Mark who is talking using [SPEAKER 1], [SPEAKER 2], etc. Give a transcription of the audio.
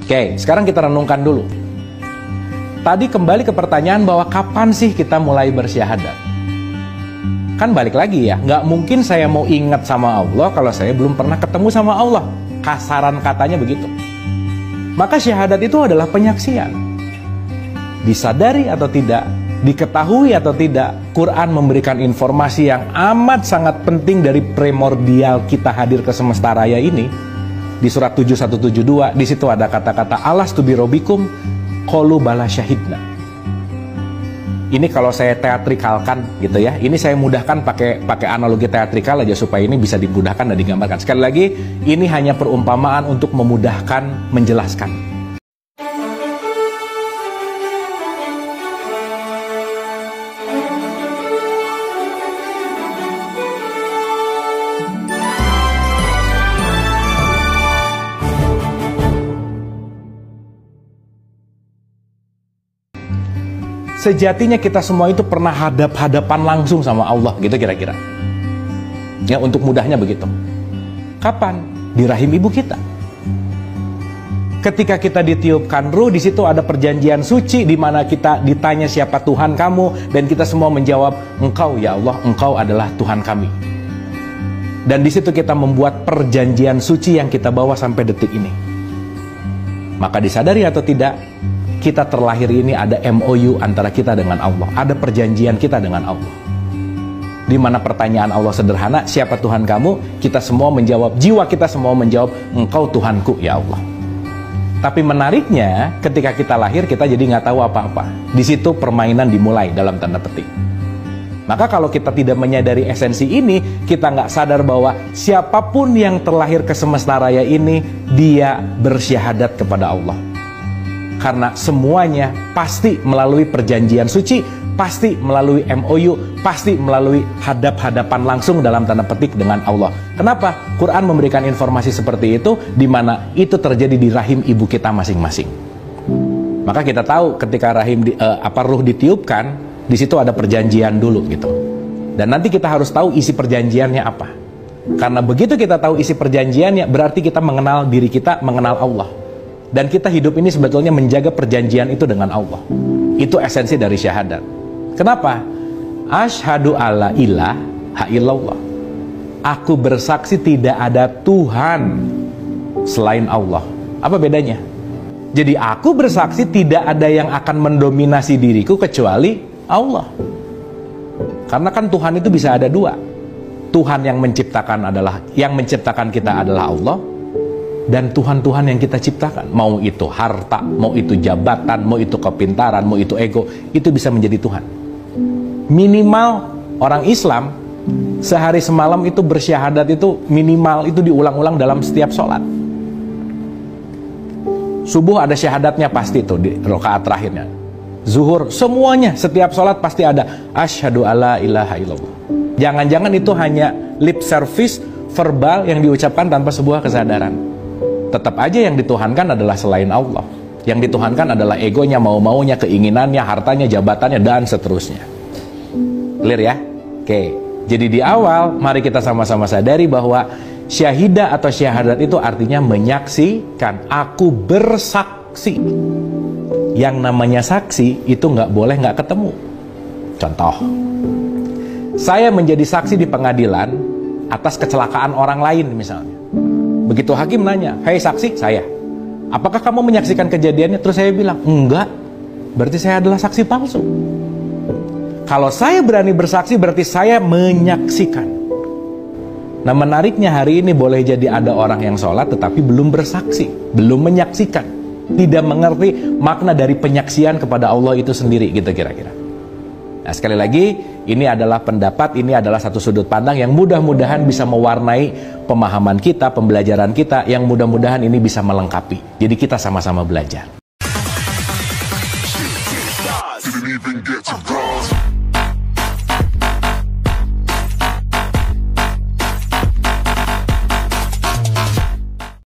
[SPEAKER 1] Oke, sekarang kita renungkan dulu. Tadi kembali ke pertanyaan bahwa kapan sih kita mulai bersyahadat? Kan balik lagi ya, nggak mungkin saya mau ingat sama Allah kalau saya belum pernah ketemu sama Allah. Kasaran katanya begitu. Maka syahadat itu adalah penyaksian. Disadari atau tidak, diketahui atau tidak, Quran memberikan informasi yang amat sangat penting dari primordial kita hadir ke semesta raya ini. Di surat 7172, di situ ada kata-kata alastu birobbikum qalu bala syahidna. Ini kalau saya teatrikalkan gitu ya. Ini saya mudahkan pakai analogi teatrikal aja supaya ini bisa dimudahkan dan digambarkan. Sekali lagi, ini hanya perumpamaan untuk memudahkan menjelaskan. Sejatinya kita semua itu pernah hadap-hadapan langsung sama Allah, gitu kira-kira. Ya, untuk mudahnya begitu. Kapan? Di rahim ibu kita. Ketika kita ditiupkan ruh, di situ ada perjanjian suci di mana kita ditanya siapa Tuhan kamu, dan kita semua menjawab, Engkau ya Allah, Engkau adalah Tuhan kami. Dan di situ kita membuat perjanjian suci yang kita bawa sampai detik ini. Maka disadari atau tidak, kita terlahir ini ada MOU antara kita dengan Allah, ada perjanjian kita dengan Allah. Di mana pertanyaan Allah sederhana, siapa Tuhan kamu? Kita semua menjawab, jiwa kita semua menjawab, Engkau Tuhanku ya Allah. Tapi menariknya, ketika kita lahir kita jadi nggak tahu apa-apa. Di situ permainan dimulai dalam tanda petik. Maka kalau kita tidak menyadari esensi ini, kita nggak sadar bahwa siapapun yang terlahir ke semesta raya ini, dia bersyahadat kepada Allah. Karena semuanya pasti melalui perjanjian suci, pasti melalui MOU, pasti melalui hadap-hadapan langsung dalam tanda petik dengan Allah. Kenapa? Quran memberikan informasi seperti itu, di mana itu terjadi di rahim ibu kita masing-masing. Maka kita tahu ketika ruh ditiupkan, di situ ada perjanjian dulu gitu. Dan nanti kita harus tahu isi perjanjiannya apa. Karena begitu kita tahu isi perjanjiannya, berarti kita mengenal diri kita, mengenal Allah. Dan kita hidup ini sebetulnya menjaga perjanjian itu dengan Allah. Itu esensi dari syahadat. Kenapa? Asyhadu alla ilaha illallah. Aku bersaksi tidak ada Tuhan selain Allah. Apa bedanya? Jadi aku bersaksi tidak ada yang akan mendominasi diriku kecuali Allah. Karena kan Tuhan itu bisa ada dua. Tuhan yang menciptakan kita adalah Allah. Dan Tuhan-Tuhan yang kita ciptakan, mau itu harta, mau itu jabatan, mau itu kepintaran, mau itu ego, itu bisa menjadi Tuhan. Minimal orang Islam sehari semalam itu bersyahadat itu minimal itu diulang-ulang dalam setiap sholat. Subuh ada syahadatnya pasti tuh di rakaat terakhirnya. Zuhur semuanya setiap sholat pasti ada asyhadu alla ilaha illallah. Jangan-jangan itu hanya lip service verbal yang diucapkan tanpa sebuah kesadaran. Tetap aja yang dituhankan adalah selain Allah. Yang dituhankan adalah egonya, mau-maunya, keinginannya, hartanya, jabatannya, dan seterusnya. Clear ya? Oke. Jadi di awal, mari kita sama-sama sadari bahwa syahidah atau syahadat itu artinya menyaksikan. Aku bersaksi. Yang namanya saksi itu nggak boleh nggak ketemu. Contoh, saya menjadi saksi di pengadilan atas kecelakaan orang lain misalnya. Begitu hakim nanya, hei saksi, saya, apakah kamu menyaksikan kejadiannya? Terus saya bilang, enggak, berarti saya adalah saksi palsu. Kalau saya berani bersaksi, berarti saya menyaksikan. Nah menariknya hari ini boleh jadi ada orang yang sholat tetapi belum bersaksi, belum menyaksikan, tidak mengerti makna dari penyaksian kepada Allah itu sendiri, gitu kira-kira. Nah sekali lagi, ini adalah pendapat, ini adalah satu sudut pandang yang mudah-mudahan bisa mewarnai pemahaman kita, pembelajaran kita, yang mudah-mudahan ini bisa melengkapi. Jadi kita sama-sama belajar.